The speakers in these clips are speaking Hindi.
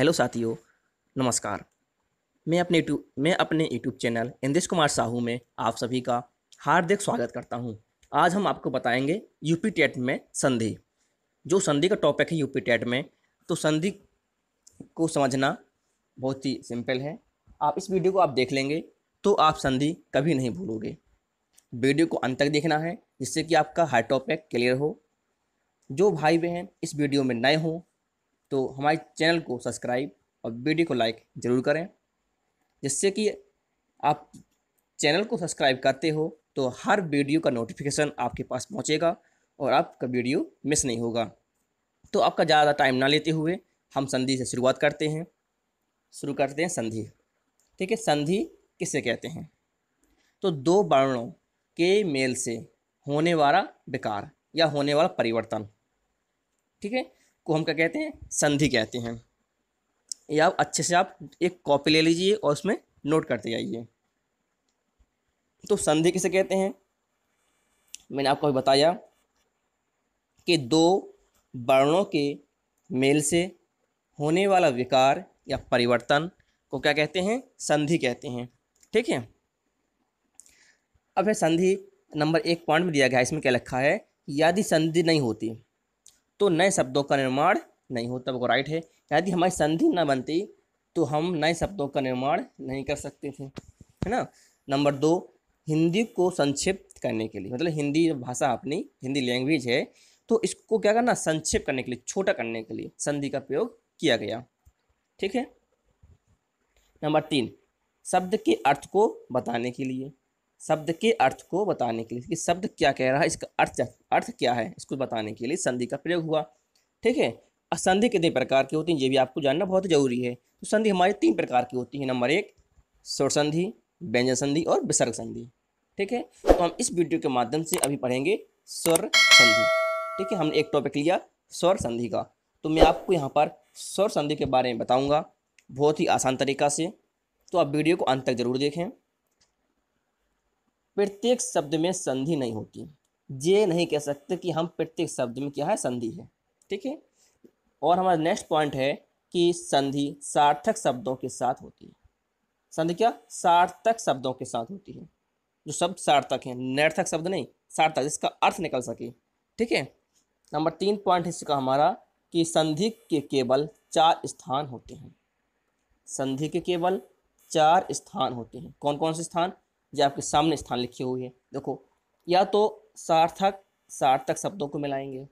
हेलो साथियों, नमस्कार। मैं अपने यूट्यूब चैनल इंदेश कुमार साहू में आप सभी का हार्दिक स्वागत करता हूं। आज हम आपको बताएंगे यूपी टेट में संधि। जो संधि का टॉपिक है यूपी टेट में, तो संधि को समझना बहुत ही सिंपल है। आप इस वीडियो को आप देख लेंगे तो आप संधि कभी नहीं भूलोगे। वीडियो को अंत तक देखना है जिससे कि आपका हर टॉपिक क्लियर हो। जो भाई बहन इस वीडियो में नए हों तो हमारे चैनल को सब्सक्राइब और वीडियो को लाइक ज़रूर करें, जिससे कि आप चैनल को सब्सक्राइब करते हो तो हर वीडियो का नोटिफिकेशन आपके पास पहुंचेगा और आपका वीडियो मिस नहीं होगा। तो आपका ज़्यादा टाइम ना लेते हुए हम संधि से शुरुआत करते हैं। संधि। ठीक है, संधि किसे कहते हैं? तो दो वर्णों के मेल से होने वाला विकार या होने वाला परिवर्तन, ठीक है, को हम क्या कहते हैं? संधि कहते हैं। या अच्छे से आप एक कॉपी ले लीजिए और उसमें नोट करते जाइए। तो संधि किसे कहते हैं? मैंने आपको अभी बताया कि दो वर्णों के मेल से होने वाला विकार या परिवर्तन को क्या कहते हैं? संधि कहते हैं। ठीक है। अब है संधि नंबर 1 पॉइंट में दिया गया है। इसमें क्या लिखा है? यदि संधि नहीं होती तो नए शब्दों का निर्माण नहीं होता। वो राइट है। यदि हमारी संधि न बनती तो हम नए शब्दों का निर्माण नहीं कर सकते थे, है ना। नंबर 2, हिंदी को संक्षिप्त करने के लिए, मतलब हिंदी भाषा अपनी हिंदी लैंग्वेज है तो इसको क्या करना? संक्षिप्त करने के लिए, छोटा करने के लिए संधि का प्रयोग किया गया। ठीक है। नंबर 3, शब्द के अर्थ को बताने के लिए, शब्द के अर्थ को बताने के लिए कि शब्द क्या कह रहा है, इसका अर्थ क्या है, इसको बताने के लिए संधि का प्रयोग हुआ। ठीक है। और संधि कितने प्रकार की होती है ये भी आपको जानना बहुत जरूरी है। तो संधि हमारी 3 प्रकार की होती है। नंबर 1, स्वर संधि, व्यंजन संधि और विसर्ग संधि। ठीक है। तो हम इस वीडियो के माध्यम से अभी पढ़ेंगे स्वर संधि। ठीक है। हमने एक टॉपिक लिया स्वर संधि का, तो मैं आपको यहाँ पर स्वर संधि के बारे में बताऊंगा बहुत ही आसान तरीका से। तो आप वीडियो को अंत तक जरूर देखें। प्रत्येक शब्द में संधि नहीं होती। ये नहीं कह सकते कि हम प्रत्येक शब्द में क्या है? संधि है। ठीक है। और हमारा नेक्स्ट पॉइंट है कि संधि सार्थक शब्दों के साथ होती है। संधि क्या? सार्थक शब्दों के साथ होती है। जो शब्द सार्थक है, निरर्थक शब्द नहीं, सार्थक, जिसका अर्थ निकल सके। ठीक है। नंबर 3 पॉइंट इसका हमारा कि संधि के केवल 4 स्थान होते हैं। संधि के केवल 4 स्थान होते हैं। कौन कौन से स्थान? जो आपके सामने स्थान लिखे हुए हैं, देखो। या तो सार्थक शब्दों को मिलाएंगे।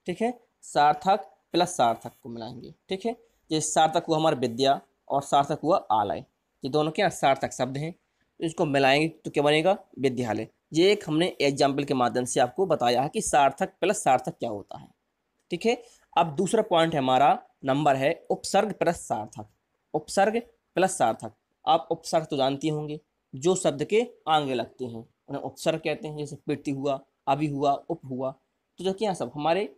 ठीक है। सार्थक प्लस सार्थक को मिलाएंगे। ठीक है। जैसे सार्थक हुआ हमारा विद्या और सार्थक हुआ आलय, ये दोनों क्या सार्थक शब्द हैं। तो इसको मिलाएंगे तो क्या बनेगा? विद्यालय। ये एक हमने एग्जाम्पल के माध्यम से आपको बताया है कि सार्थक प्लस सार्थक क्या होता है। ठीक है। अब दूसरा पॉइंट है हमारा, नंबर है उपसर्ग प्लस सार्थक। उपसर्ग प्लस सार्थक। आप उपसर्ग तो जानती होंगे, जो शब्द के आगे लगते हैं उन्हें उपसर्ग कहते हैं। जैसे प्रीति हुआ, अभी हुआ, उप हुआ, तो जो क्या सब हमारे,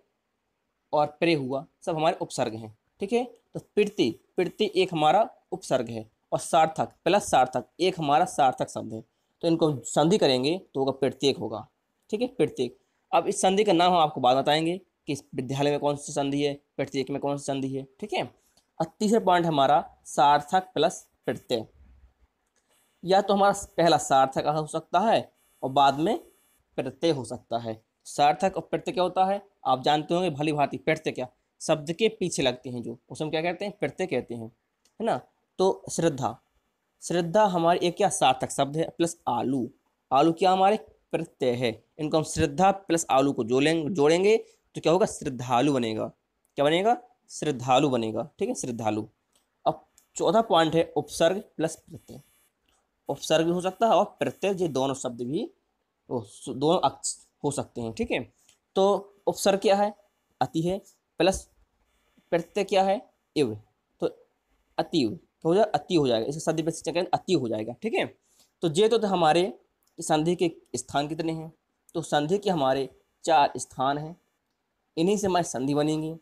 और प्रे हुआ, सब हमारे उपसर्ग हैं। ठीक है। तो प्रीति, प्रीति एक हमारा उपसर्ग है और सार्थक प्लस सार्थक एक हमारा सार्थक शब्द है। तो इनको संधि करेंगे तो होगा प्रत्येक होगा। ठीक है, प्रत्येक। अब इस संधि का नाम हम आपको बाद बताएंगे कि इस विद्यालय में कौन सी संधि है, प्रत्येक में कौन सी संधि है। ठीक है। और तीसरा पॉइंट हमारा सार्थक प्लस प्रत्यय। या तो हमारा पहला सार्थक हो सकता है और बाद में प्रत्यय हो सकता है। सार्थक और प्रत्यय क्या होता है आप जानते होंगे भली भांति। प्रत्यय क्या? शब्द के पीछे लगते हैं जो, उसे हम क्या कहते हैं? प्रत्यय कहते हैं, है ना। तो श्रद्धा, श्रद्धा हमारी एक क्या सार्थक शब्द है, प्लस आलू, आलू क्या हमारे प्रत्यय है। इनको हम श्रद्धा प्लस आलू को जोड़ेंगे तो क्या होगा? श्रद्धालु बनेगा। क्या बनेगा? श्रद्धालु बनेगा। ठीक है, श्रद्धालु। अब चौथा पॉइंट है उपसर्ग प्लस प्रत्यय। उपसर्ग भी हो सकता है और प्रत्यय, ये दोनों शब्द भी दोनों हो सकते हैं। ठीक है। तो उपसर्ग क्या है? अति है, प्लस प्रत्यय क्या है? इव। तो अतिव हो जाए, अति हो जाएगा, इसका संधि पे अति हो जाएगा। ठीक है। तो ये तो हमारे संधि के स्थान कितने हैं? तो संधि के हमारे 4 स्थान हैं। इन्हीं से हमारी संधि बनेंगी।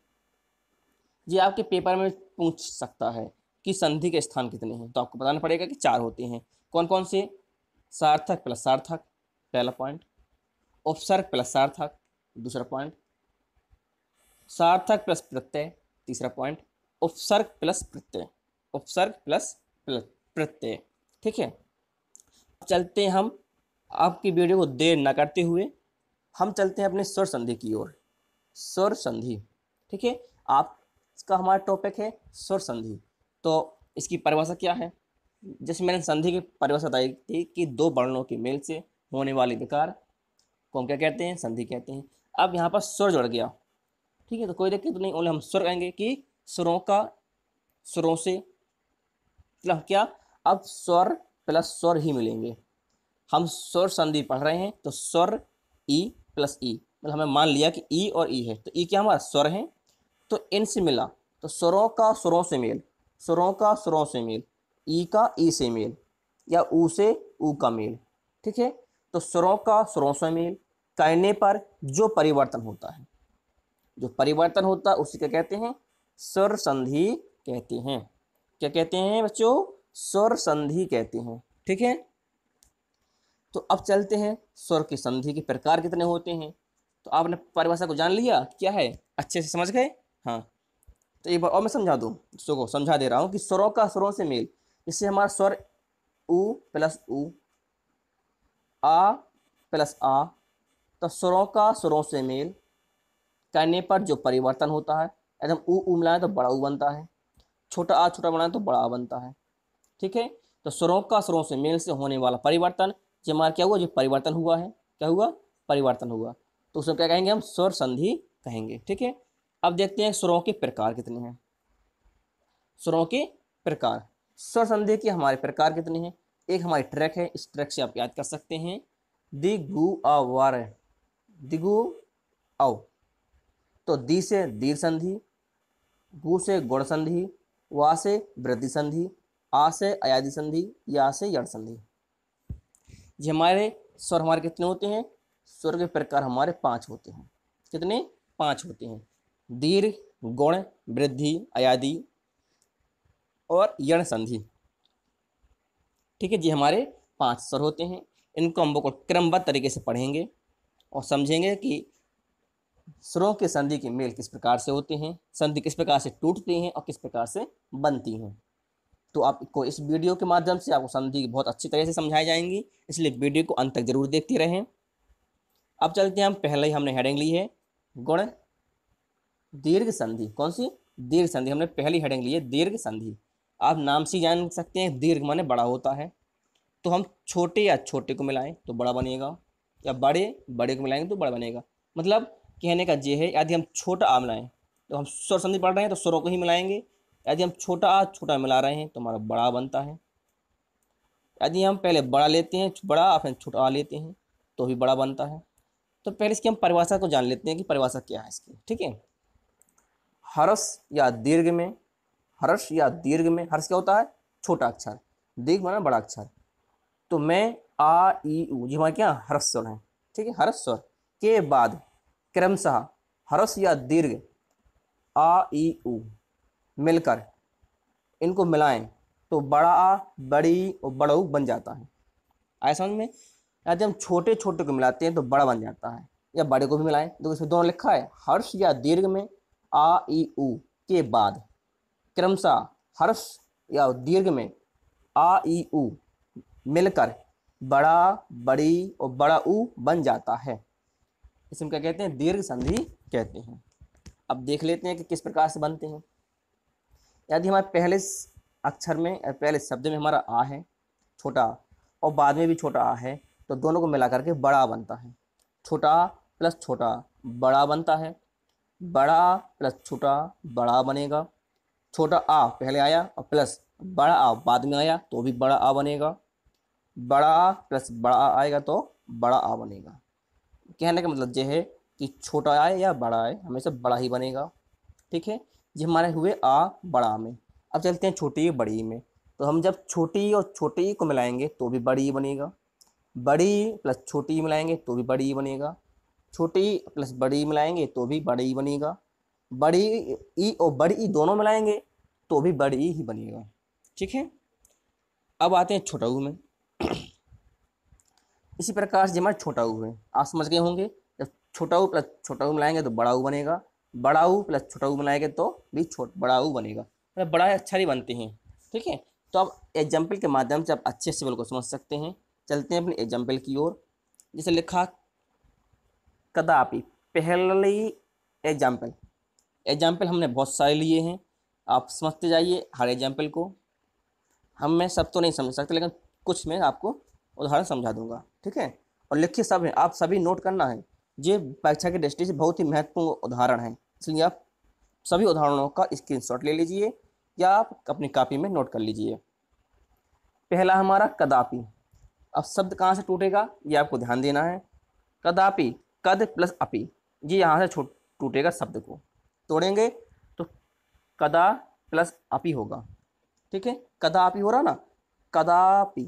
ये आपके पेपर में पूछ सकता है कि संधि के स्थान कितने हैं, तो आपको बताना पड़ेगा कि 4 होते हैं। कौन कौन से? सार्थक प्लस सार्थक, पहला पॉइंट। उपसर्ग प्लस सार्थक, दूसरा पॉइंट। सार्थक प्लस प्रत्यय, तीसरा पॉइंट। उपसर्ग प्लस प्रत्यय, उपसर्ग प्लस प्रत्यय। ठीक है, चलते हैं हम, आपकी वीडियो को देर न करते हुए हम चलते हैं अपने स्वर संधि की ओर। स्वर संधि, ठीक है, आप इसका हमारा टॉपिक है स्वर संधि। तो इसकी परिभाषा क्या है? जैसे मैंने संधि की परिभाषा बताई थी कि दो वर्णों के मेल से होने वाले विकार को हम क्या कहते हैं? संधि कहते हैं। अब यहाँ पर स्वर जुड़ गया, ठीक है, तो कोई दिक्कत नहीं, ओनली हम स्वर कहेंगे कि स्वरों से मतलब क्या, अब स्वर प्लस स्वर ही मिलेंगे। हम स्वर संधि पढ़ रहे हैं तो स्वर ई प्लस ई, मतलब हमें मान लिया कि ई और ई है, तो ई क्या हमारा स्वर है, तो इनसे मिला तो स्वरों का स्वरों से मेल, स्वरों का स्वरों से मेल, ई का ई से मेल या ऊ से ऊ का मेल। ठीक है, तो स्वरों का स्वरों से मेल करने पर जो परिवर्तन होता है, जो परिवर्तन होता है उसी को कहते हैं स्वर संधि कहते हैं। क्या कहते हैं बच्चों? स्वर संधि कहते हैं। ठीक है, तो अब चलते हैं स्वर की संधि के प्रकार कितने होते हैं। तो आपने परिभाषा को जान लिया क्या है, अच्छे से समझ गए? हाँ, तो एक बार और मैं समझा दूँ, दोस्तों को समझा दे रहा हूँ कि स्वरों का स्वरों से मेल, इससे हमारा स्वर ऊ प्लस ऊ, आ प्लस आ, तो स्वरों का स्वरों से मेल करने पर जो परिवर्तन होता है, यदि हम ऊ मिलाएं तो बड़ा ऊ बनता है, छोटा आ छोटा बनाएं तो बड़ा आ बनता है। ठीक है, तो स्वरों का स्वरों से मेल से होने वाला परिवर्तन, जो हमारा क्या हुआ, जो परिवर्तन हुआ है, क्या हुआ? परिवर्तन हुआ, तो उसको क्या कहेंगे? हम स्वर संधि कहेंगे। ठीक है, अब देखते हैं स्वरों के प्रकार कितने हैं। स्वरों के प्रकार, स्वर संधि के हमारे प्रकार कितने हैं? एक हमारी ट्रैक है, इस ट्रैक से आप याद कर सकते हैं, दिगु अवर, दिगु औ, तो दी से दीर्घ संधि, गु से गुण संधि, वा से वृद्धि संधि, आ से अयादि संधि, या से यण संधि। ये हमारे स्वर हमारे कितने होते हैं? स्वर के प्रकार हमारे 5 होते हैं। कितने? 5 होते हैं, दीर्घ, गुण, वृद्धि, अयादि और यण संधि। ठीक है, ये हमारे 5 स्वर होते हैं। इनको हम बिल्कुल क्रमबद्ध तरीके से पढ़ेंगे और समझेंगे कि स्वरों के संधि के मेल किस प्रकार से होते हैं, संधि किस प्रकार से टूटती हैं और किस प्रकार से बनती हैं। तो आपको इस वीडियो के माध्यम से आपको संधि बहुत अच्छी तरह से समझाई जाएंगी, इसलिए वीडियो को अंत तक जरूर देखते रहें। अब चलते हैं, हम पहले ही हमने हेडिंग ली है गुण दीर्घ संधि। कौन सी? दीर्घ संधि, हमने पहली हेडिंग ली है दीर्घ संधि। आप नाम से जान सकते हैं, दीर्घ माने बड़ा होता है, तो हम छोटे या छोटे को मिलाएं तो बड़ा बनेगा, या बड़े बड़े को मिलाएंगे तो बड़ा बनेगा। मतलब कहने का ये है, यदि हम छोटा आ मिलाएं तो हम स्वर संधि पढ़ रहे हैं तो स्वरों को ही मिलाएंगे, यदि हम छोटा आ छोटा मिला रहे हैं तो हमारा बड़ा बनता है। यदि हम पहले बड़ा लेते हैं, बड़ा फिर छोटा आ लेते हैं तो भी बड़ा बनता है। तो पहले इसकी हम परिभाषा को जान लेते हैं कि परिभाषा क्या है इसकी। ठीक है, हर्ष या दीर्घ में, हर्ष या दीर्घ में, हर्ष क्या होता है? छोटा अक्षर, दीर्घ माना बड़ा अक्षर। तो मैं आ ई उ, जी हमारे क्या हर्ष स्वर है। ठीक है, हर्ष स्वर के बाद क्रमशः हर्ष या दीर्घ आ ई उ मिलकर इनको मिलाएं तो बड़ा आ, बड़ी और बड़ऊ बन जाता है। आए समझ में? यदि हम छोटे छोटे को मिलाते हैं तो बड़ा बन जाता है, या बड़े को भी मिलाएं तो इसमें दोनों लिखा है, हर्ष या दीर्घ में आ ई उ के बाद क्रमशः हर्ष या दीर्घ में आ ई उ मिलकर बड़ा, बड़ी और बड़ा ऊ बन जाता है। इसमें क्या कहते हैं? दीर्घ संधि कहते हैं। अब देख लेते हैं कि किस प्रकार से बनते हैं। यदि हमारे पहले अक्षर में, पहले शब्द में हमारा आ है छोटा और बाद में भी छोटा आ है, तो दोनों को मिला करके बड़ा बनता है। छोटा प्लस छोटा बड़ा बनता है, बड़ा प्लस छोटा बड़ा बनेगा। छोटा आ पहले आया और प्लस बड़ा आ बाद में आया तो भी बड़ा आ बनेगा। बड़ा आ प्लस बड़ा आ आएगा तो बड़ा आ बनेगा। कहने का मतलब यह है कि छोटा आए या बड़ा आए हमेशा बड़ा ही बनेगा। ठीक है, ये हमारे हुए आ बड़ा में। अब चलते हैं छोटी बड़ी में। तो हम जब छोटी और छोटी को मिलाएंगे तो भी बड़ी बनेगा, बड़ी प्लस छोटी मिलाएंगे तो भी बड़ी बनेगा, छोटी प्लस बड़ी मिलाएंगे तो भी बड़ी बनेगा, बड़ी ई और बड़ी ई दोनों मिलाएंगे तो भी बड़ी ही बनेगा। ठीक है, अब आते हैं छोटा ऊ में। इसी प्रकार से हमारे छोटा ऊ है, आप समझ गए होंगे, जब छोटा ऊ प्लस छोटा ऊ मिलाएंगे तो बड़ा ऊ बनेगा, बड़ा ऊ प्लस छोटा ऊ मिलाएंगे तो भी बड़ा ऊ बनेगा। मतलब बड़ा अक्षर ही बनते हैं। ठीक है, तो अब एग्जाम्पल के माध्यम से आप अच्छे से बिल्कुल समझ सकते हैं। चलते हैं अपने एग्जाम्पल की ओर। जैसे लिखा कदापि, पहली एग्जाम्पल। एग्जाम्पल हमने बहुत सारे लिए हैं, आप समझते जाइए हर एग्जाम्पल को। मैं सब तो नहीं समझ सकते, लेकिन कुछ मैं आपको उदाहरण समझा दूंगा। ठीक है, और लिखिए सब है, आप सभी नोट करना है। ये परीक्षा की दृष्टि से बहुत ही महत्वपूर्ण उदाहरण है, इसलिए आप सभी उदाहरणों का स्क्रीनशॉट ले लीजिए या आप अपनी कॉपी में नोट कर लीजिए। पहला हमारा कदापि। अब शब्द कहाँ से टूटेगा ये आपको ध्यान देना है। कदापि, कद प्लस अपि, ये यहाँ से टूटेगा शब्द को तोड़ेंगे तो कदा प्लस अपि होगा। ठीक है, कदापि हो रहा ना, कदापि,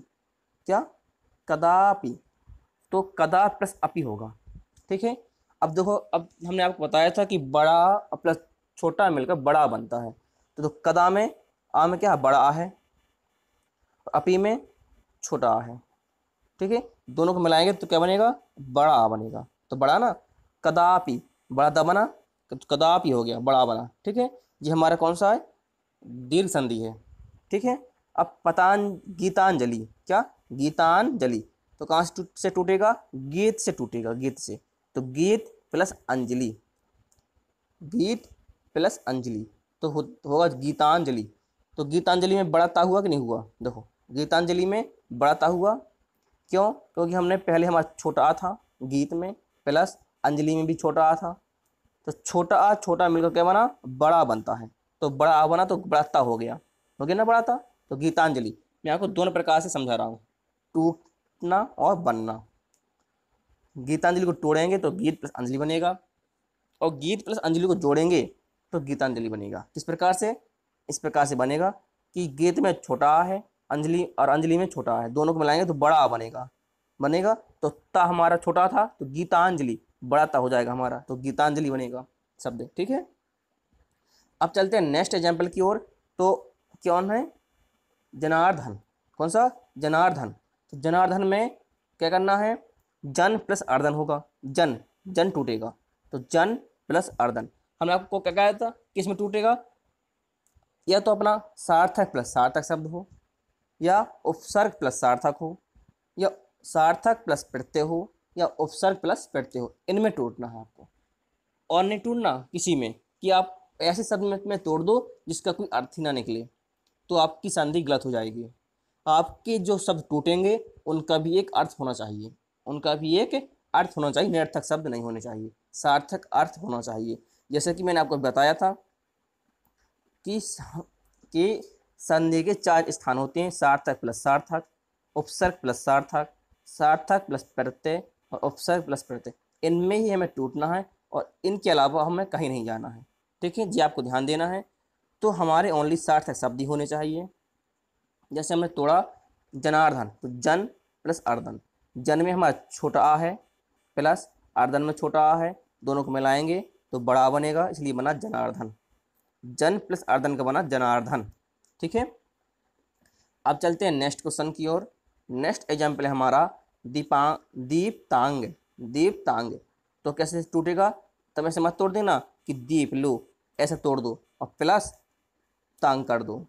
क्या, कदापि, तो कदा प्लस अपि होगा। ठीक है, अब देखो, अब हमने आपको बताया था कि बड़ा प्लस छोटा मिलकर बड़ा बनता है। तो कदा में आ में क्या है, बड़ा आ है, अपी में छोटा आ है। ठीक है, दोनों को मिलाएंगे तो क्या बनेगा, बड़ा आ बनेगा। तो बड़ा ना, कदापि, बड़ा दा बना, तो कदापि हो गया, बड़ा बना। ठीक है, ये हमारा कौन सा है, दीर्घ संधि है। ठीक है, अब गीतांजलि, क्या, गीतांजलि, तो कहाँ से टूटेगा, गीत से टूटेगा, गीत से। तो गीत प्लस अंजलि, गीत प्लस अंजलि, तो होगा गीतांजलि। तो गीतांजलि में बड़ा ता हुआ कि नहीं हुआ, देखो गीतांजलि में बड़ा ता हुआ, क्यों, क्योंकि हमने पहले हमारा छोटा आ था गीत में, प्लस अंजलि में भी छोटा आ था। तो छोटा आ छोटा मिलकर क्या बना, बड़ा बनता है। तो बड़ा आ बना तो बड़ा ता हो गया ना बड़ा ता। तो गीतांजलि मैं आपको दोनों प्रकार से समझा रहा हूँ, टूटना और बनना। गीतांजलि को तोड़ेंगे तो गीत प्लस अंजलि बनेगा, और गीत प्लस अंजलि को जोड़ेंगे तो गीतांजलि बनेगा। किस प्रकार से, इस प्रकार से बनेगा कि गीत में छोटा आ है, अंजलि और अंजलि में छोटा आ है, दोनों को मिलाएंगे तो बड़ा आ बनेगा। बनेगा तो ता हमारा छोटा था तो गीतांजलि, बड़ा ता हो जाएगा हमारा, तो गीतांजलि बनेगा शब्द। ठीक है, अब चलते हैं नेक्स्ट एग्जाम्पल की ओर। तो कौन है, जनार्दन। कौन सा, जनार्दन। तो जनार्दन में क्या करना है, जन प्लस अर्दन होगा, जन, जन टूटेगा, तो जन प्लस अर्दन। हमने आपको क्या कहा था, किस में टूटेगा, या तो अपना सार्थक प्लस सार्थक शब्द हो, या उपसर्ग प्लस सार्थक हो, या सार्थक प्लस प्रत्यय हो, या उपसर्ग प्लस प्रत्यय हो, इनमें टूटना है आपको। और नहीं टूटना किसी में कि आप ऐसे शब्द में तोड़ दो जिसका कोई अर्थ ही ना निकले, तो आपकी संधि गलत हो जाएगी। आपके जो शब्द टूटेंगे उनका भी एक अर्थ होना चाहिए, उनका भी एक अर्थ होना चाहिए, निरर्थक शब्द नहीं होने चाहिए, सार्थक अर्थ होना चाहिए। जैसे कि मैंने आपको बताया था कि संधि के 4 स्थान होते हैं, सार्थक प्लस सार्थक, उपसर्ग प्लस सार्थक, सार्थक प्लस प्रत्यय और उपसर्ग प्लस प्रत्यय। इनमें ही हमें टूटना है और इनके अलावा हमें कहीं नहीं जाना है। ठीक है जी, आपको ध्यान देना है। तो हमारे ओनली सार्थक शब्द ही होने चाहिए। जैसे हमने तोड़ा जनार्दन, तो जन प्लस अर्दन, जन में हमारा छोटा आ है प्लस अर्दन में छोटा आ है, दोनों को मिलाएंगे तो बड़ा बनेगा, इसलिए बना जनार्दन। जन प्लस अर्दन का बना जनार्दन। ठीक है, अब चलते हैं नेक्स्ट क्वेश्चन की ओर। नेक्स्ट एग्जाम्पल है हमारा दीप्तांग। दीप्तांग, तो कैसे टूटेगा, तब ऐसे मत तोड़ देना कि दीप लो, ऐसे तोड़ दो और प्लस तांग कर दो,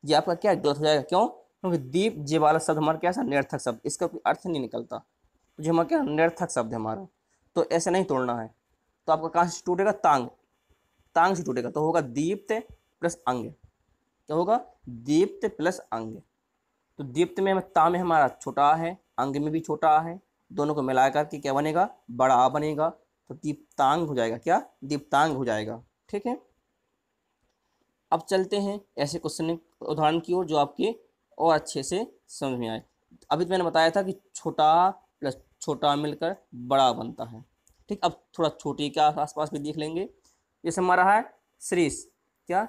ये आपका क्या गलत हो जाएगा। क्यों, क्योंकि दीप जे वाला शब्द हमारा क्या, निरर्थक शब्द, इसका कोई अर्थ नहीं निकलता, तो जो हमारा क्या निरर्थक शब्द है हमारा, तो ऐसे नहीं तोड़ना है। तो आपका कहाँ से टूटेगा, तांग, तांग से टूटेगा, तो होगा दीप्त प्लस अंग। क्या होगा, दीप्त प्लस अंग। तो दीप्त में ता में हमारा छोटा है, अंग में भी छोटा है, दोनों को मिला करके क्या बनेगा, बड़ा आ बनेगा, तो दीप्तांग हो जाएगा, क्या, दीप्तांग हो जाएगा। ठीक है, अब चलते हैं ऐसे क्वेश्चन उदाहरण की ओर जो आपके और अच्छे से समझ में आए। अभी तो मैंने बताया था कि छोटा प्लस छोटा मिलकर बड़ा बनता है। ठीक, अब थोड़ा छोटे के आसपास भी देख लेंगे। जैसे हमारा है श्रीष, क्या,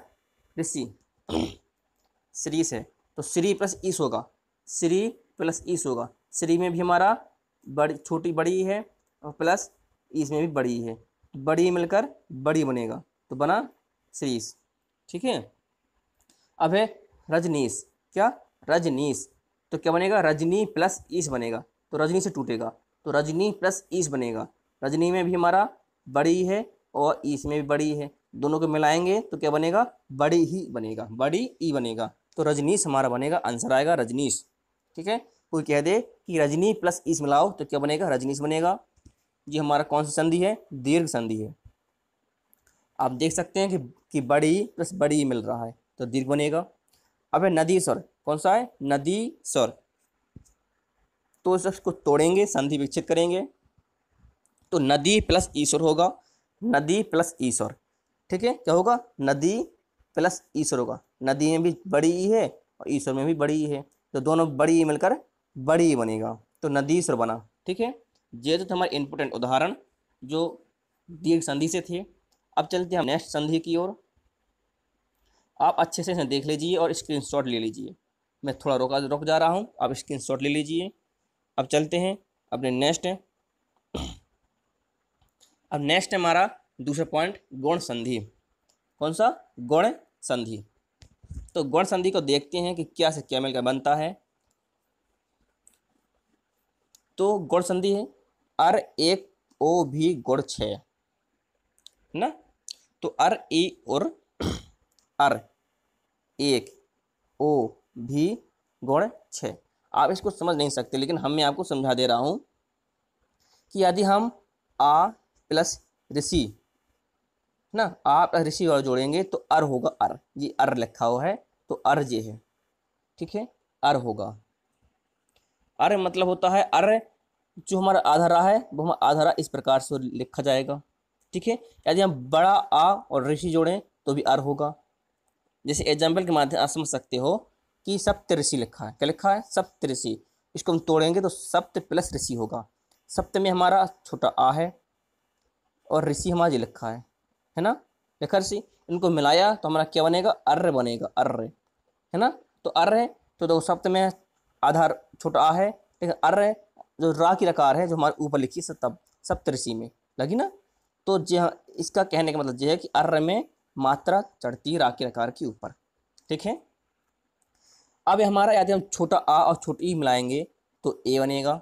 ऋषि, श्रीष है, तो श्री प्लस ईस होगा, श्री प्लस ईस होगा। श्री में भी हमारा बड़ी छोटी बड़ी है और प्लस ईस में भी बड़ी है, बड़ी मिलकर बड़ी बनेगा, तो बना श्रीष। ठीक है, अब है रजनीश, क्या, रजनीश, तो क्या बनेगा, रजनी प्लस ईस बनेगा, तो रजनी से टूटेगा, तो रजनी प्लस ईस बनेगा। रजनी में भी हमारा बड़ी है और ईस में भी बड़ी है, दोनों को मिलाएंगे तो क्या बनेगा, बड़ी ही बनेगा, बड़ी ई बनेगा। तो रजनीश हमारा बनेगा, आंसर आएगा रजनीश। ठीक है, कोई कह दे कि रजनी प्लस ईस मिलाओ तो क्या बनेगा, रजनीश बनेगा। ये हमारा कौन सी संधि है, दीर्घ संधि है। आप देख सकते हैं कि बड़ी प्लस बड़ी मिल रहा है तो दीर्घ बनेगा। अब है नदी स्वर, कौन सा है, नदी स्वर। तो इसको तोड़ेंगे, संधि विकसित करेंगे तो नदी प्लस ईश्वर होगा, नदी प्लस ईश्वर। ठीक है, क्या होगा, नदी प्लस ईश्वर होगा। नदी में भी बड़ी ई है और ईश्वर में भी बड़ी ई है, तो दोनों बड़ी ई मिलकर बड़ी ई बनेगा, तो नदीश्वर बना। ठीक है, ये तो हमारे इंपोर्टेंट उदाहरण जो दीर्घ संधि से थे। अब चलते हैं नेक्स्ट संधि की ओर। आप अच्छे से इसे देख लीजिए और स्क्रीनशॉट ले लीजिए। मैं थोड़ा रुक जा रहा हूँ, आप स्क्रीनशॉट ले लीजिए। अब चलते हैं अपने नेक्स्ट। अब नेक्स्ट हमारा दूसरा पॉइंट, गुण संधि। कौन सा, गुण संधि। तो गुण संधि को देखते हैं कि क्या से क्या मिलकर बनता है। तो गुण संधि है अर एक ओ भी गुण 6 ना। तो अर ए और अर एक ओ भी गुण 6। आप इसको समझ नहीं सकते, लेकिन मैं आपको समझा दे रहा हूं कि यदि हम आ प्लस ऋषि ना, आ प्लस ऋषि और जोड़ेंगे तो अर होगा, अर ये अर लिखा हुआ है तो अर ये है। ठीक है, अर होगा। अर मतलब होता है, अर जो हमारा आधा रा है वो हमारा आधा रा इस प्रकार से लिखा जाएगा। ठीक है, यदि हम बड़ा आ और ऋषि जोड़ें तो भी अर होगा। जैसे एग्जाम्पल के माध्यम आप समझ सकते हो कि सप्तऋषि लिखा है, क्या लिखा है, सप्तऋषि। इसको हम तोड़ेंगे तो सप्त प्लस ऋषि होगा। सप्त में हमारा छोटा आ है और ऋषि हमारा ये लिखा है ना, लिखा ऋषि। इनको मिलाया तो हमारा क्या बनेगा, अर्र बनेगा, अर्र है ना। तो अर्र है तो देखो सप्त में आधार छोटा आ है, लेकिन अर्र है जो रा की रकार है जो हमारे ऊपर लिखी है तब सप्तऋषि में लगी ना। तो इसका कहने का मतलब यह है कि अर्र में मात्रा चढ़ती है रा की रकार के ऊपर। ठीक है, अब हमारा यदि हम छोटा आ और छोटी ई मिलाएंगे तो ए बनेगा।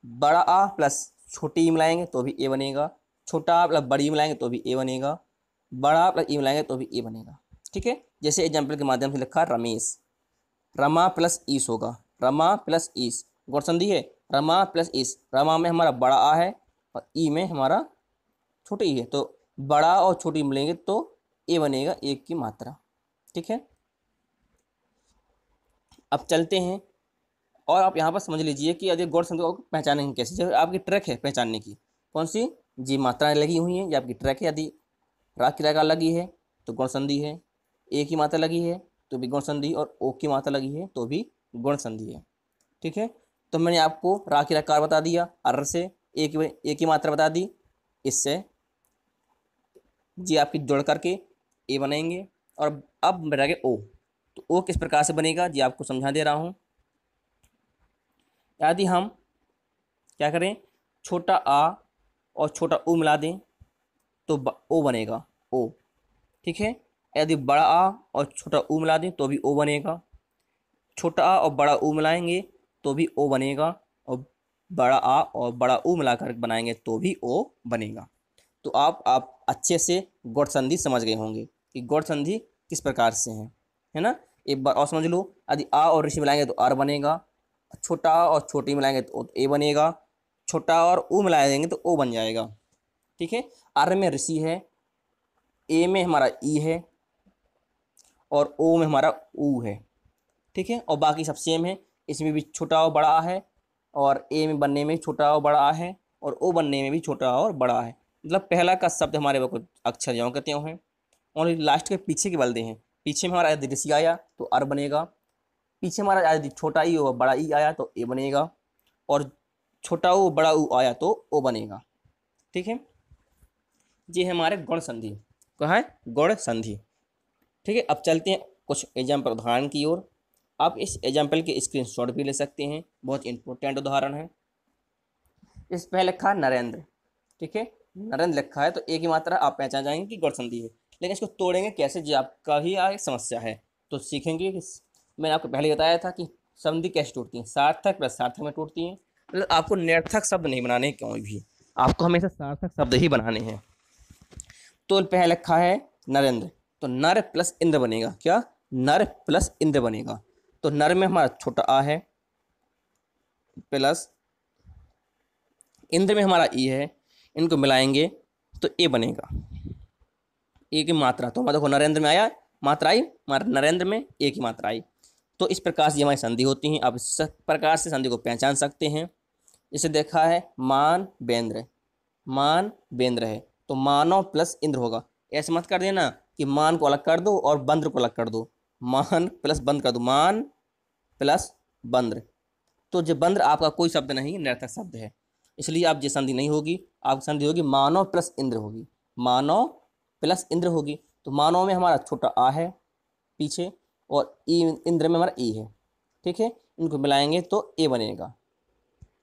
बड़ा आ प्लस छोटी ई मिलाएंगे तो भी ए बनेगा। छोटा आ प्लस बड़ी मिलाएंगे तो भी ए बनेगा। बड़ा प्लस ई मिलाएंगे तो भी ए बनेगा। ठीक है, जैसे एग्जाम्पल के माध्यम से लिखा रमेश, रमा प्लस ईस होगा, रमा प्लस ईस गुण संधि है, रमा प्लस ईस। रमा में हमारा बड़ा आ है और ई में हमारा छोटी ई है, तो बड़ा और छोटी मिलेंगे तो ए बनेगा, एक की मात्रा। ठीक है, अब चलते हैं और आप यहाँ पर समझ लीजिए कि यदि गुण संधि को पहचानेंगे कैसे। जैसे आपकी ट्रैक है पहचानने की, कौन सी, जी मात्राएं लगी हुई हैं, ये आपकी ट्रैक है। यदि रा की रकार लगी है तो गुण संधि है, ए की मात्रा लगी है तो भी गुण संधि, और ओ की मात्रा लगी है तो भी गुण संधि है। ठीक है, तो मैंने आपको रा की रकार बता दिया अर्र से, ए की मात्रा बता दी इससे, जी आपकी जोड़ करके ए बनाएंगे। और अब रह गए ओ, तो ओ किस प्रकार से बनेगा जी आपको समझा दे रहा हूँ। यदि हम क्या करें, छोटा आ और छोटा ऊ मिला दें तो ओ बनेगा, ओ। ठीक है, यदि बड़ा आ और छोटा ऊ मिला दें तो भी ओ बनेगा। छोटा आ और बड़ा ऊ मिलाएंगे तो भी ओ बनेगा, और बड़ा आ और बड़ा ऊ मिलाकर बनाएंगे तो भी ओ बनेगा। तो आप अच्छे से गुण संधि समझ गए होंगे कि गुण संधि किस प्रकार से है ना। एक बार और समझ लो, यदि आ और ऋषि मिलाएंगे तो आर बनेगा, छोटा आ और छोटी मिलाएंगे तो ए बनेगा, छोटा और ऊ मिला देंगे तो ओ बन जाएगा। ठीक है, आर में ऋषि है, ए में हमारा ई है और ओ में हमारा ऊ है। ठीक है, और बाकी सब सेम है, इसमें भी छोटा और बड़ा है, और ए में बनने में छोटा और बड़ा है, और ओ बनने में भी छोटा और बड़ा है। मतलब पहला का शब्द हमारे वो अक्षर ज्यों के त्यों हैं, और लास्ट के पीछे के बलदे हैं। पीछे में हमारा यदि ऋषि आया तो अर बनेगा, पीछे हमारा यदि छोटा ई और बड़ा ई आया तो ए बनेगा, और छोटा ऊ बड़ा ऊ आया तो ओ बनेगा। ठीक है, ये है हमारे गुण संधि, कहाँ है, गुण संधि। ठीक है, अब चलते हैं कुछ एग्जाम्पल उदाहरण की ओर। आप इस एग्जाम्पल के स्क्रीनशॉट भी ले सकते हैं, बहुत इंपॉर्टेंट उदाहरण है। इस पहले लिखा है नरेंद्र। ठीक है, नरेंद्र लिखा है तो एक ही मात्रा आप पहचान जाएंगे कि गुण संधि है, लेकिन इसको तोड़ेंगे कैसे जी आपका ही एक समस्या है। तो सीखेंगे कि मैंने आपको पहले बताया था कि संधि कैसे टूटती हैं, सार्थक प्लस सार्थक में टूटती हैं। मतलब आपको निरर्थक शब्द नहीं बनाने, क्यों भी आपको हमेशा सार्थक शब्द ही बनाने हैं। तो पहले लिखा है नरेंद्र, तो नर प्लस इंद्र बनेगा, क्या, नर प्लस इंद्र बनेगा। तो नर में हमारा छोटा आ है प्लस इंद्र में हमारा ई है, इनको मिलाएंगे तो ए बनेगा। ए की मात्रा, तो हमारा देखो नरेंद्र में आया मात्रा आई, नरेंद्र में ए की मात्रा आई। तो इस प्रकार से हमारी संधि होती हैं। आप इस प्रकार से संधि को पहचान सकते हैं। इसे देखा है मान बेंद्र, मान बेंद्र है तो मानव प्लस इंद्र होगा। ऐसे मत कर देना कि मान को अलग कर दो और बंद्र को अलग कर दो, मान प्लस बंद्र कर दो, मान प्लस बंद्र। तो जो बंद्र आपका कोई शब्द नहीं, निरर्थक शब्द है, इसलिए आप ये संधि नहीं होगी, आपकी संधि होगी मानव प्लस इंद्र होगी, मानव प्लस इंद्र होगी। तो मानव में हमारा छोटा आ है पीछे और इंद्र में हमारा ई है, ठीक है, इनको मिलाएंगे तो ए बनेगा।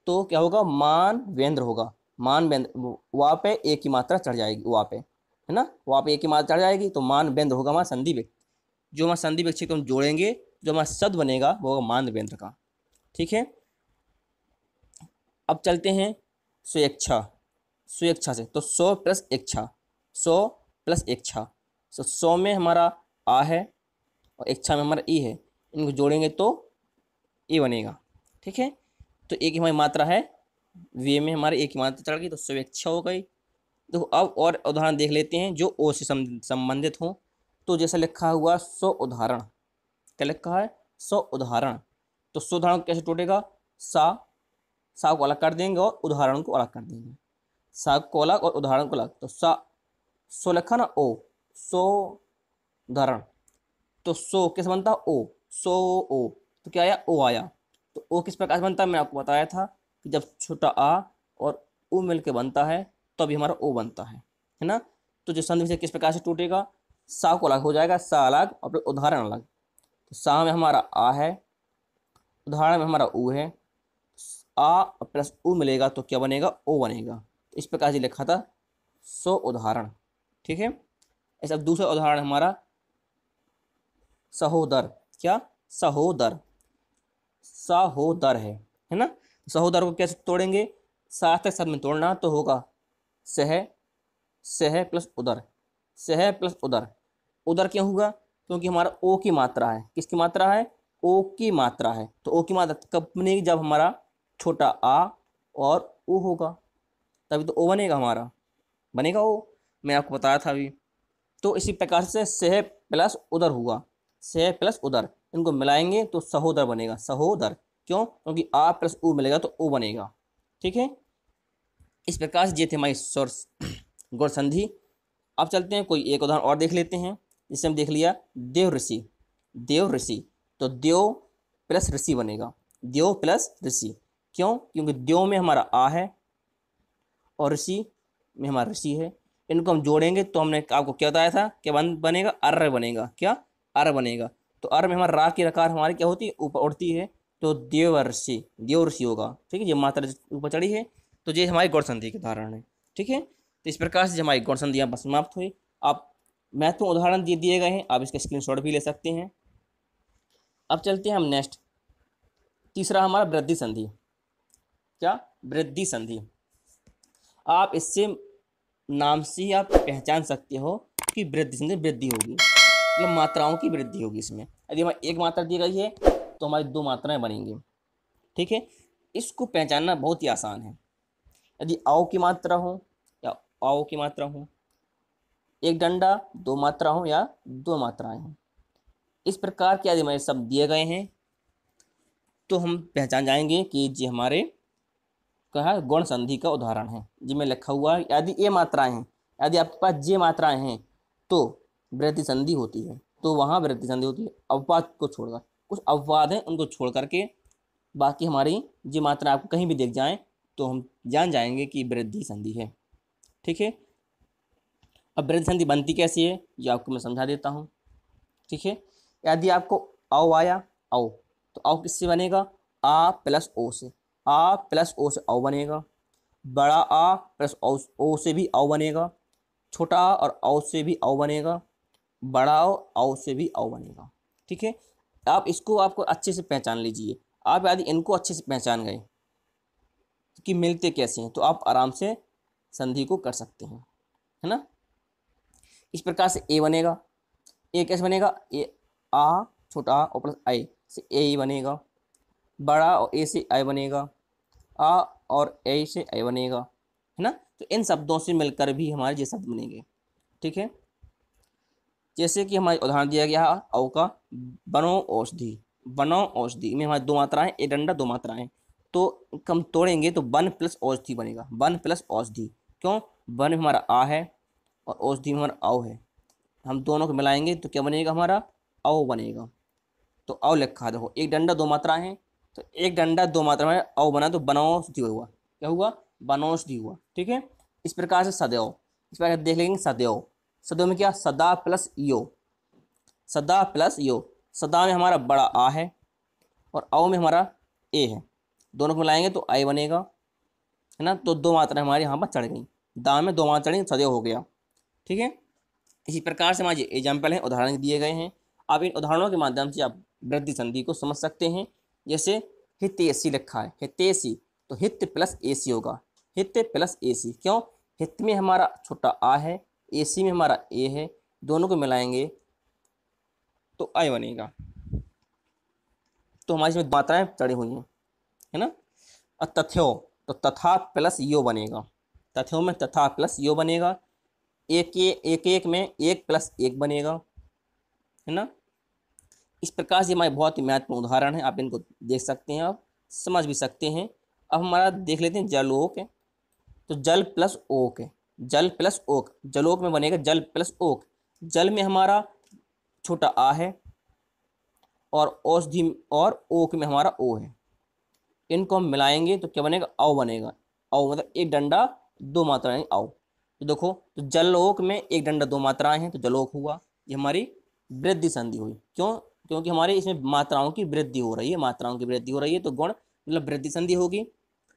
तो क्या होगा, मान वेंद्र होगा, मान वेंद्र, वहाँ पे ए की मात्रा चढ़ जाएगी, वहाँ पे है ना, वहाँ पे ए की मात्रा चढ़ जाएगी तो मान वेंद्र होगा हमारा संधि व्यक्ति। जो हमारा संधि व्यक्ति को हम जोड़ेंगे, जो हमारा शब्द बनेगा वो होगा मान वेंद्र का, ठीक है। अब चलते हैं स्वेच्छा, स्वेच्छा से, तो 100 प्लस इच्छा, 100 प्लस इच्छा, तो 100 में हमारा आ है और इच्छा में हमारा ई है, इनको जोड़ेंगे तो ए बनेगा, ठीक है। तो ए की हमारी मात्रा है, वे में हमारे ए की मात्रा चढ़ गई तो स्वेच्छा हो गई। देखो अब और उदाहरण देख लेते हैं जो ओ से संबंधित हो। तो जैसा लिखा हुआ 100 उदाहरण, क्या लिखा है 100 उदाहरण, तो 100 उदाहरण कैसे टूटेगा, सा को अलग कर देंगे और उदाहरण को अलग कर देंगे, सा को अलग और उदाहरण को अलग, तो सा 100 लिखा ना ओ, 100 उदाहरण, तो 100 किस बनता ओ, 100 ओ, तो क्या आया ओ आया। तो ओ किस प्रकार से बनता है, मैंने आपको बताया था कि जब छोटा आ और ऊ मिलकर बनता है तब भी हमारा ओ बनता है ना। तो जो संधि से किस प्रकार से टूटेगा, सा को अलग हो जाएगा, सा अलग और उदाहरण अलग। तो सा में हमारा आ है, उदाहरण में हमारा ऊ है, आ प्लस ऊ मिलेगा तो क्या बनेगा, ओ बनेगा। तो इस प्रकार से लिखा था 100 उदाहरण, ठीक है। ऐसा दूसरा उदाहरण हमारा सहोदर, क्या, सहोदर, सहोदर है ना। सहोदर को कैसे तोड़ेंगे, सार्थक शब्द में तोड़ना तो होगा सह, सह प्लस उदर, सह प्लस उदर। उदर क्यों हुआ, क्योंकि हमारा ओ की मात्रा है, किसकी मात्रा है, ओ की मात्रा है। तो ओ की मात्रा कब बनेगी, जब हमारा छोटा आ और ओ होगा, तभी तो ओ बनेगा, हमारा बनेगा ओ, मैं आपको बताया था अभी। तो इसी प्रकार से सह प्लस उदर हुआ, सह प्लस उदर, इनको मिलाएंगे तो सहोदर बनेगा, सहोदर, क्यों, क्योंकि आ प्लस ऊ मिलेगा तो ओ बनेगा, ठीक है। इस प्रकार से ये थे हमारी स्वर गुण संधि। अब चलते हैं कोई एक उदाहरण और देख लेते हैं, जिससे हम देख लिया देव ऋषि, देव ऋषि, तो देव प्लस ऋषि बनेगा, देव प्लस ऋषि, क्यों, क्योंकि देव में हमारा आ है और ऋषि में हमारा ऋषि है, इनको हम जोड़ेंगे तो हमने आपको क्या बताया था, क्या बनेगा, अर्र बनेगा, क्या, अर्र बनेगा। तो अर्र में हमारा रा की रकार हमारी क्या होती है, ऊपर उड़ती है, तो देवर्षि, देवर्षि होगा, ठीक है, ये मात्रा ऊपर चढ़ी है। तो ये हमारी गौड़ संधि के उदाहरण है, ठीक है। तो इस प्रकार से हमारी गौड़ संधि यहाँ पर समाप्त हुई। आप महत्वपूर्ण उदाहरण दिए गए हैं, आप इसका स्क्रीनशॉट भी ले सकते हैं। अब चलते हैं हम नेक्स्ट, तीसरा हमारा वृद्धि संधि, क्या, वृद्धि संधि। आप इससे नाम से ही आप पहचान सकते हो कि वृद्धि संधि वृद्धि होगी, मतलब मात्राओं की वृद्धि होगी इसमें। यदि हमारी एक मात्रा दी गई है तो हमारी दो मात्राएं बनेंगी, ठीक है। इसको पहचानना बहुत ही आसान है। यदि आओ की मात्रा हो या आओ की मात्रा हो, एक डंडा दो मात्रा हो या दो मात्राएं हो, इस प्रकार के यदि हमारे शब्द दिए गए हैं तो हम पहचान जाएंगे कि ये हमारे कहा गुण संधि का उदाहरण है। जिसमें लिखा हुआ है यदि ये मात्राएं हैं, यदि आपके पास जे मात्राएं हैं तो वृद्धि संधि होती है, तो वहाँ वृद्धि संधि होती है, अपवाद को छोड़कर। कुछ अपवाद हैं उनको छोड़ करके बाकी हमारी जे मात्रा आपको कहीं भी दिख जाएं तो हम जान जाएंगे कि वृद्धि संधि है, ठीक है। अब वृद्धि संधि बनती कैसी है ये आपको मैं समझा देता हूँ, ठीक है। यदि आपको आओ आया, आओ, तो आओ किससे बनेगा, आ प्लस ओ से, आ प्लस ओ से आओ बनेगा। बड़ा आ प्लस ओ से भी आओ बनेगा। छोटा आ और आओ से भी आओ बनेगा। बड़ा आओ से भी आओ बनेगा, ठीक है। आप इसको आपको अच्छे से पहचान लीजिए। आप यदि इनको अच्छे से पहचान गए कि मिलते कैसे हैं तो आप आराम से संधि को कर सकते हैं, है ना। इस प्रकार से ए बनेगा। ए कैसे बनेगा, ए आ छोटा आ और प्लस आई से ए ही बनेगा। बड़ा और ए से आई बनेगा, आ और ए से आई बनेगा, है ना। तो इन शब्दों से मिलकर भी हमारे ये शब्द बनेंगे, ठीक है। जैसे कि हमारे उदाहरण दिया गया है औ का बनो औषधि। बनो औषधि में हमारी दो मात्राएं, ए डंडा दो मात्राएं, तो हम तोड़ेंगे तो वन प्लस औषधि बनेगा। वन प्लस औषधि, क्यों, वन में हमारा आ है और औषधि में हमारा औ है, हम दोनों को मिलाएंगे तो क्या बनेगा, हमारा औ बनेगा। तो औ लिखा है, देखो एक डंडा दो मात्राएं हैं, तो एक डंडा दो मात्रा में औ बना तो बनौषधि हुआ। क्या हुआ, बनौषधि हुआ, ठीक है। इस प्रकार से सदैव, इस प्रकार देख लेंगे सदैव। सदैव में क्या, सदा प्लस यो, सदा प्लस यो। सदा में हमारा बड़ा आ है और औ में हमारा ए है, दोनों को मिलाएंगे तो आई बनेगा, है ना। तो दो मात्राएं हमारे यहाँ पर चढ़ गई, दा में दो मात्रा चढ़ी, सदैव हो गया, ठीक है। इसी प्रकार से हमारे एग्जाम्पल हैं, उदाहरण दिए गए हैं। आप इन उदाहरणों के माध्यम से आप वृद्धि संधि को समझ सकते हैं। जैसे हितैषी लिखा है, हितैषी, तो हित प्लस एसी होगा, हित प्लस एसी, क्यों, हित में हमारा छोटा आ है, एसी में हमारा ए है, दोनों को मिलाएंगे तो आई बनेगा। तो हमारी इसमें मात्राएं चढ़ी हुई हैं, है ना। और तथ्यो, तो तथा प्लस यो बनेगा, तथ्यों में तथा प्लस यो बनेगा। एक एक में एक प्लस एक बनेगा, है ना। इस प्रकार से हमारे बहुत ही महत्वपूर्ण उदाहरण है, आप इनको देख सकते हैं, आप समझ भी सकते हैं। अब हमारा देख लेते हैं जलोक है, तो जल प्लस ओक है, जल प्लस ओक, जलोक में बनेगा जल प्लस ओक। जल में हमारा छोटा आ है और औषधि और ओक में हमारा ओ है, इनको हम मिलाएंगे तो क्या बनेगा, औ बनेगा। औ मतलब एक डंडा दो मात्राएं औ। तो देखो, तो जलोक में एक डंडा दो मात्राएं हैं तो जलोक हुआ, ये हमारी वृद्धि संधि हुई। क्यों, क्योंकि हमारे इसमें मात्राओं की वृद्धि हो रही है, मात्राओं की वृद्धि हो रही है तो गुण मतलब वृद्धि संधि होगी,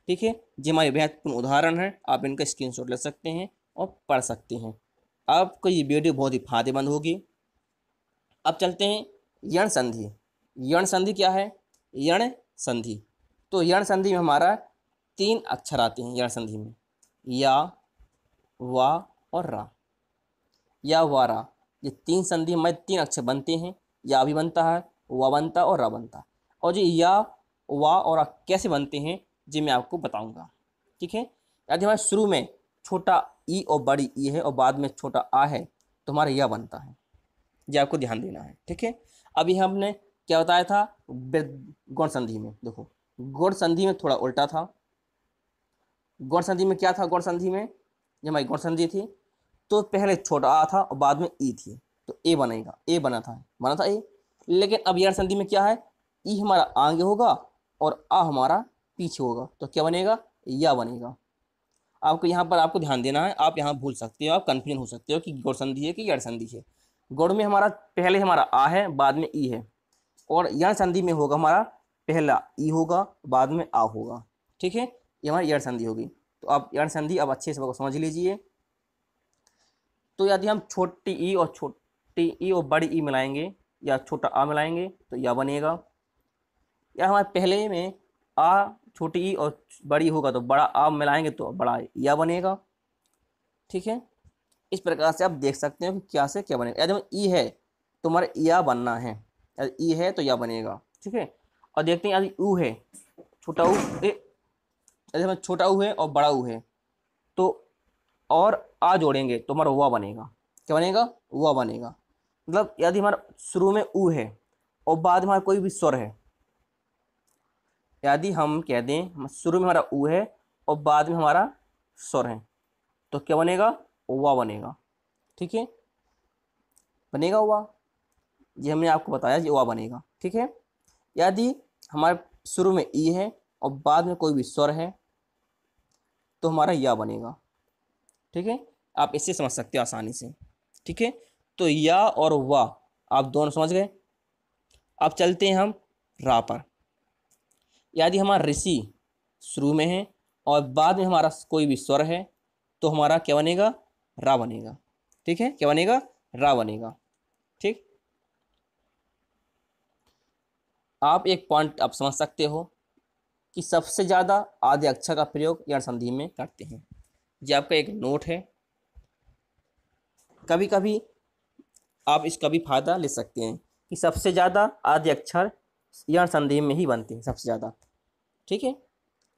ठीक है। ये हमारे महत्वपूर्ण उदाहरण है, आप इनका स्क्रीनशॉट ले सकते हैं और पढ़ सकते हैं। आपको ये वीडियो बहुत ही फायदेमंद होगी। अब चलते हैं यण संधि। यण संधि क्या है, यण संधि, तो यण संधि में हमारा तीन अक्षर आते हैं। यण संधि में या, वा और रा, या वा रा, ये तीन संधि में तीन अक्षर बनते हैं। या भी बनता है, वा बनता है और रा बनता है। और जो या, वा और रा कैसे बनते हैं जी मैं आपको बताऊंगा, ठीक है। यदि हमारे शुरू में छोटा ई और बड़ी ई है और बाद में छोटा आ है तो हमारा यह बनता है, ये आपको ध्यान देना है, ठीक है। अभी हमने क्या बताया था गुण संधि में, देखो गुण संधि में थोड़ा उल्टा था। गुण संधि में क्या था, गुण संधि में जब हमारी गुण संधि थी तो पहले छोटा आ था और बाद में ई थी, तो ए बनेगा, ए बना था ए। लेकिन अब यण संधि में क्या है, ई हमारा आगे होगा और आ हमारा पीछे होगा, तो क्या बनेगा, या बनेगा। आपको यहाँ पर आपको ध्यान देना है, आप यहाँ भूल सकते हो, आप कन्फ्यूजन हो सकते हो कि गुण संधि है कि यण संधि है। गुण में हमारा पहले हमारा आ है बाद में ई है, और यण संधि में होगा हमारा पहला ई होगा बाद में आ होगा, ठीक है। ये हमारी यण संधि होगी। तो आप यण संधि अब अच्छे से समझ लीजिए। तो यदि हम छोटी ई और बड़ी ई मिलाएंगे या छोटा आ मिलाएंगे तो यह बनेगा। या हमारे पहले में आ छोटी ई और बड़ी होगा तो बड़ा आ मिलाएंगे तो बड़ा या बनेगा, ठीक है। इस प्रकार से आप देख सकते हो कि क्या से क्या बनेगा। यदि ई है तो हमारा या बनना है, यदि ई है तो या बनेगा, ठीक है। और देखते हैं यदि ऊ है, छोटा ऊ, यदि हमारा छोटा ऊ है और बड़ा ऊ है तो और आ जोड़ेंगे तो हमारा हुआ बनेगा। क्या बनेगा, हुआ बनेगा। मतलब यदि हमारा शुरू में ऊ है और बाद में हमारा कोई भी स्वर है, यदि हम कह दें शुरू में हमारा ऊ है और बाद में हमारा स्वर है तो क्या बनेगा, हुआ बनेगा, ठीक है। बनेगा हुआ, ये हमने आपको बताया जी हुआ बनेगा, ठीक है। यदि हमारे शुरू में ई है और बाद में कोई भी स्वर है तो हमारा या बनेगा, ठीक है। आप इससे समझ सकते हो आसानी से, ठीक है। तो या और वाह आप दोनों समझ गए। अब चलते हैं हम रा पर। यदि हमारा ऋषि शुरू में है और बाद में हमारा कोई भी स्वर है तो हमारा क्या बनेगा, रा बनेगा, ठीक है। क्या बनेगा, रा बनेगा, ठीक। आप एक पॉइंट आप समझ सकते हो कि सबसे ज़्यादा आधे अक्षर का प्रयोग यण संधि में करते हैं। ये आपका एक नोट है, कभी कभी आप इसका भी फायदा ले सकते हैं कि सबसे ज़्यादा आदि अक्षर यण संधि में ही बनते हैं सबसे ज़्यादा। ठीक है,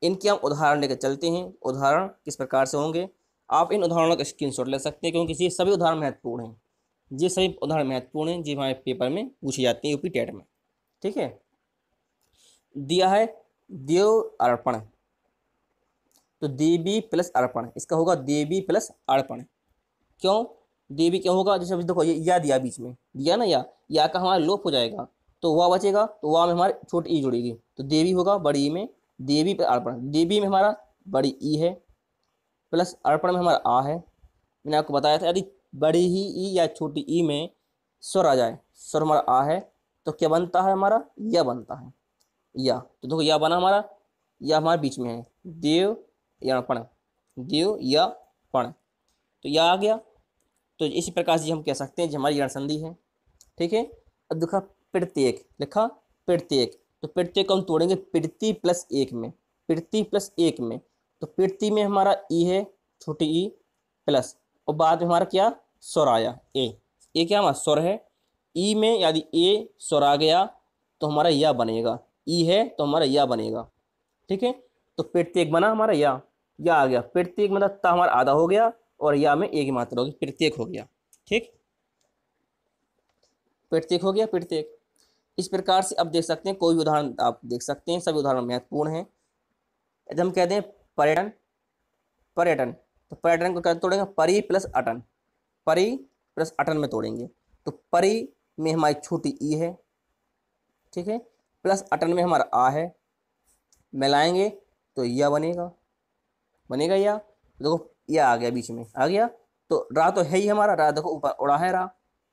इनके हम उदाहरण लेकर चलते हैं। उदाहरण किस प्रकार से होंगे, आप इन उदाहरणों का स्क्रीनशॉट ले सकते हैं, क्योंकि ये सभी उदाहरण महत्वपूर्ण हैं। ये सभी उदाहरण महत्वपूर्ण हैं, जी हमारे पेपर में पूछे जाते हैं यूपी टेट में। ठीक है, दिया है देव अर्पण, तो देवी प्लस अर्पण, इसका होगा देवी प्लस अर्पण। क्यों देवी क्यों होगा, जैसे अभी देखो ये या दिया बीच में, दिया ना या का हमारा लोप हो जाएगा, तो वाह बचेगा, तो वाह में हमारी छोटी ई जुड़ेगी, तो देवी होगा बड़ी ई में, देवी प्लस अर्पण, देवी में हमारा बड़ी ई है प्लस अर्पण में हमारा आ है। मैंने आपको बताया था यदि बड़ी ही ई या छोटी ई में स्वर आ जाए, स्वर हमारा आ है, तो क्या बनता है हमारा, या बनता है, या। तो देखो या बना हमारा, या हमारे बीच में है, देव या पण, देव या पण, तो या आ गया। तो इसी प्रकार से हम कह सकते हैं जो हमारी यण संधि है। ठीक है, अब देखा प्रत्येक, लिखा प्रत्येक, तो प्रत्येक को हम तोड़ेंगे प्रति प्लस एक में, प्रति प्लस एक में, तो प्रति में हमारा ई है, छोटी ई प्लस, और बाद में हमारा क्या स्वर आया ए क्या हमारा स्वर है, ई में यदि ए स्वर आ गया तो हमारा या बनेगा, ई है तो हमारा या बनेगा। ठीक है, तो प्रत्येक बना हमारा या आ गया, प्रत्येक मतलब ता हमारा आधा हो गया, और या में एक ही मात्रा होगी, प्रत्येक हो गया। ठीक, प्रत्येक हो गया, प्रत्येक। इस प्रकार से अब देख सकते हैं, कोई भी उदाहरण आप देख सकते हैं, सभी उदाहरण महत्वपूर्ण हैं। यदि हम कहते हैं पर्यटन, पर्यटन, तो पर्यटन को क्या तोड़ेंगे, परि प्लस अटन, परि प्लस अटन में तोड़ेंगे, तो परि में हमारी छोटी ई है, ठीक है, प्लस अटन में हमारा आ है, मिलाएंगे तो या बनेगा, बनेगा या। देखो या आ गया बीच में, आ गया, तो रा तो है ही हमारा, रा देखो ऊपर उड़ा है रा,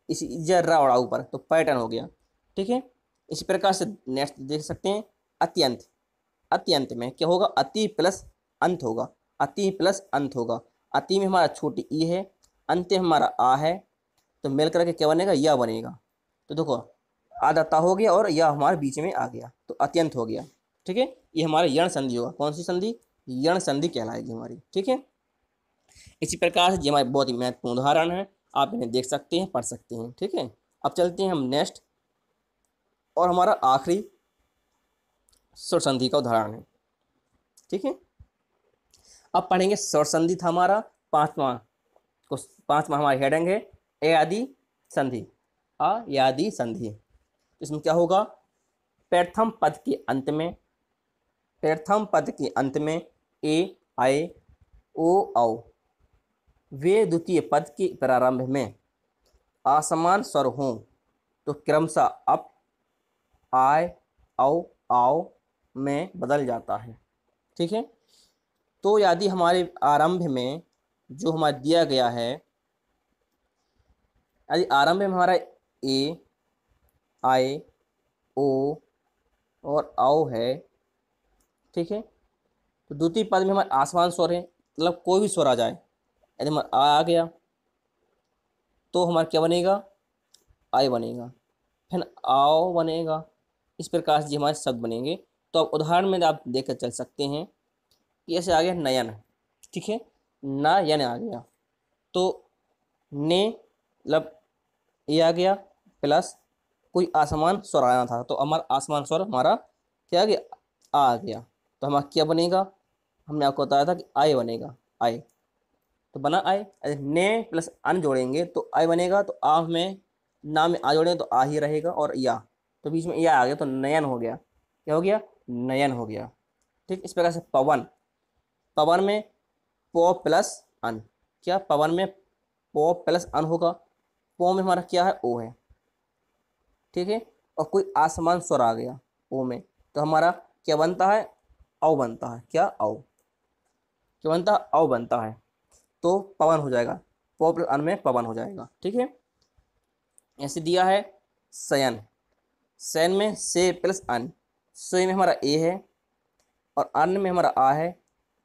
इसी रा उड़ा ऊपर, तो पैटर्न हो गया। ठीक है, इसी प्रकार से नेक्स्ट देख सकते हैं अत्यंत, अत्यंत में क्या होगा, अति प्लस अंत होगा, अति प्लस अंत होगा, अति में हमारा छोटी ई है, अंत में हमारा आ है, तो मिल करके क्या बनेगा, या बनेगा। तो देखो आधा ता हो गया और या हमारे बीच में आ गया, तो अत्यंत हो गया। ठीक है, ये हमारा यण संधि होगा, कौन सी संधि, यण संधि कहलाएगी हमारी। ठीक है, इसी प्रकार से ये हमारे बहुत ही महत्वपूर्ण उदाहरण है, आप इन्हें देख सकते हैं, पढ़ सकते हैं। ठीक है, अब चलते हैं हम नेक्स्ट, और हमारा आखिरी स्वर संधि का उदाहरण है। ठीक है, अब पढ़ेंगे स्वर संधि था हमारा पांचवा हमारी हेडिंग है ए आदि संधि, आ यादि संधि। इसमें क्या होगा, प्रथम पद के अंत में, प्रथम पद के अंत में ए आए ओ औ, वे द्वितीय पद के प्रारंभ में असमान स्वर हों तो क्रमशः अप आय औ आओ में बदल जाता है। ठीक है, तो यदि हमारे आरंभ में जो हमारा दिया गया है, यदि आरंभ में हमारा ए आए ओ और आओ है, ठीक है, तो द्वितीय पद में हमारे आसमान स्वर है, मतलब कोई भी स्वर आ जाए, यदि हमारा आ गया तो हमारा क्या बनेगा, आय बनेगा, फिर आओ बनेगा। इस प्रकार से हमारे शब्द बनेंगे। तो अब उदाहरण में आप देखकर चल सकते हैं कि ऐसे आ गया नयन, ठीक है, ना यन आ गया, तो ने मतलब ये आ गया प्लस कोई आसमान स्वर आना था, तो हमारा आसमान स्वर हमारा क्या आ गया, आ गया, तो हमारा क्या बनेगा, हमने आपको बताया था कि आय बनेगा, आय, तो बना आय। ने प्लस अन जोड़ेंगे तो आय बनेगा, तो आ में ना में आ जोड़ेंगे तो आ ही रहेगा, और या, तो बीच में या आ गया, तो नयन हो गया, क्या हो गया, नयन हो गया। ठीक, इस प्रकार से पवन, पवन में पो प्लस अन, क्या पवन में पो प्लस अन होगा, पो में हमारा क्या है, ओ है, ठीक है, और कोई आसमान स्वर आ गया ओ में, तो हमारा क्या बनता है, औ बनता है, क्या औ, क्या बनता है, औ बनता है, तो पवन हो जाएगा, पो प्लस अन में पवन हो जाएगा। ठीक है, ऐसे दिया है शयन, शयन में से प्लस अन, से में हमारा ए है और अन में हमारा आ है,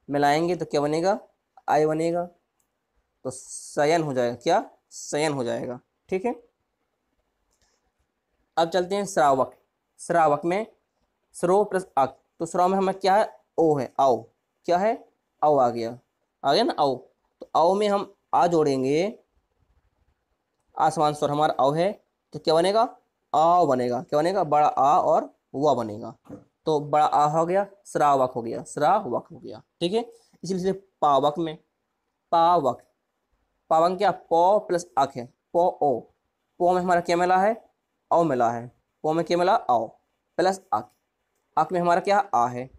मिलाएंगे तो क्या बनेगा, आय बनेगा, तो शयन हो जाएगा, क्या शयन हो जाएगा। ठीक है, अब चलते हैं श्रावक, श्रावक में श्रो प्लस अक, तो श्राव में हमें क्या है, ओ है, आओ, क्या है, आओ आ गया, आ गया ना आओ, तो आओ में हम आ जोड़ेंगे आसमान स्वर हमारा अव है, तो क्या बनेगा, आ बनेगा। क्या बनेगा, बड़ा आ और व बनेगा। तो बड़ा आ हो गया, श्रावक हो गया, श्रावक हो गया। ठीक है, इसलिए पावक में, पावक, पावक क्या, पौ प्लस अक है, पो ओ, पो में हमारा क्या मिला है, औ मिला है, पो में क्या मिला, औ प्लस अक, अक में हमारा क्या आ है,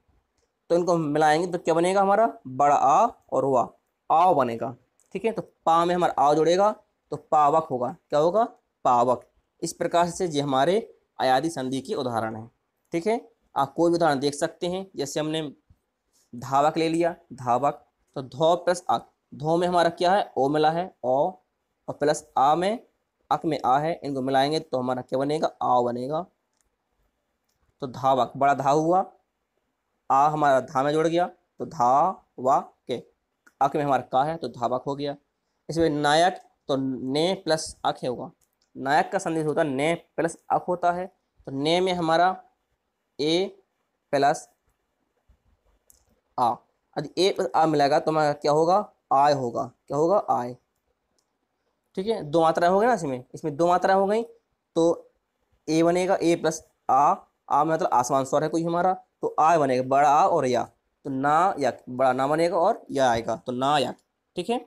तो इनको मिलाएंगे तो क्या बनेगा हमारा, बड़ा आ और हुआ आ बनेगा। ठीक है, तो पा में हमारा आ जुड़ेगा तो पावक होगा। क्या होगा, पावक। इस प्रकार से ये हमारे अयादी संधि के उदाहरण हैं। ठीक है, आप कोई भी उदाहरण देख सकते हैं, जैसे हमने धावक ले लिया, धावक, तो धौ प्लस अक, धौ में हमारा क्या है, ओ मिला है, ओ, और प्लस आ में, अक में आ है, इनको मिलाएंगे तो हमारा क्या बनेगा, आ बनेगा। तो धावक, बड़ा धा हुआ, आ हमारा धा में जुड़ गया तो धा वा के, अक में हमारा का है तो धावक हो गया। इसमें नायक, तो ने प्लस अक होगा, नायक का संदेश होता है ने प्लस अक होता है, तो ने में हमारा ए प्लस आ, यदि ए प्लस आ मिलेगा तो हमारा क्या होगा, आय होगा। क्या होगा, आय। ठीक है, दो मात्राएं हो गई ना इसमें, इसमें दो मात्राएं हो गई, तो ए बनेगा, ए प्लस आ में मतलब आसमान स्वर है कोई हमारा, तो आ बनेगा, बड़ा आ और या, तो ना या, बड़ा ना बनेगा और या आएगा, तो ना या। ठीक है,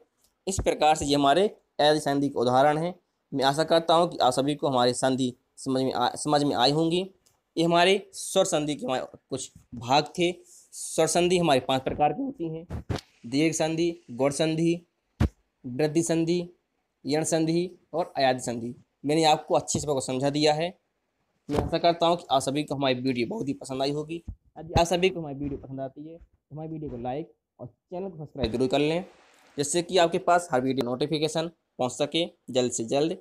इस प्रकार से ये हमारे अयादी संधि के उदाहरण हैं। मैं आशा करता हूँ कि आप सभी को हमारी संधि समझ में आई होंगी। ये हमारे स्वर संधि के हमारे कुछ भाग थे। स्वर संधि हमारी 5 प्रकार की होती हैं, दीर्घ संधि, गौड़ संधि, वृद्धि संधि, यण संधि और अयादी संधि। मैंने आपको अच्छे से समझा दिया है। मैं आशा करता हूँ कि आप सभी को हमारी वीडियो बहुत ही पसंद आई होगी। यदि आप सभी को हमारी वीडियो पसंद आती है तो हमारी वीडियो को लाइक और चैनल को सब्सक्राइब जरूर कर लें, जिससे कि आपके पास हर वीडियो नोटिफिकेशन पहुँच सके जल्द से जल्द।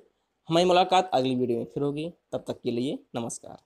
हमारी मुलाकात अगली वीडियो में फिर होगी, तब तक के लिए नमस्कार।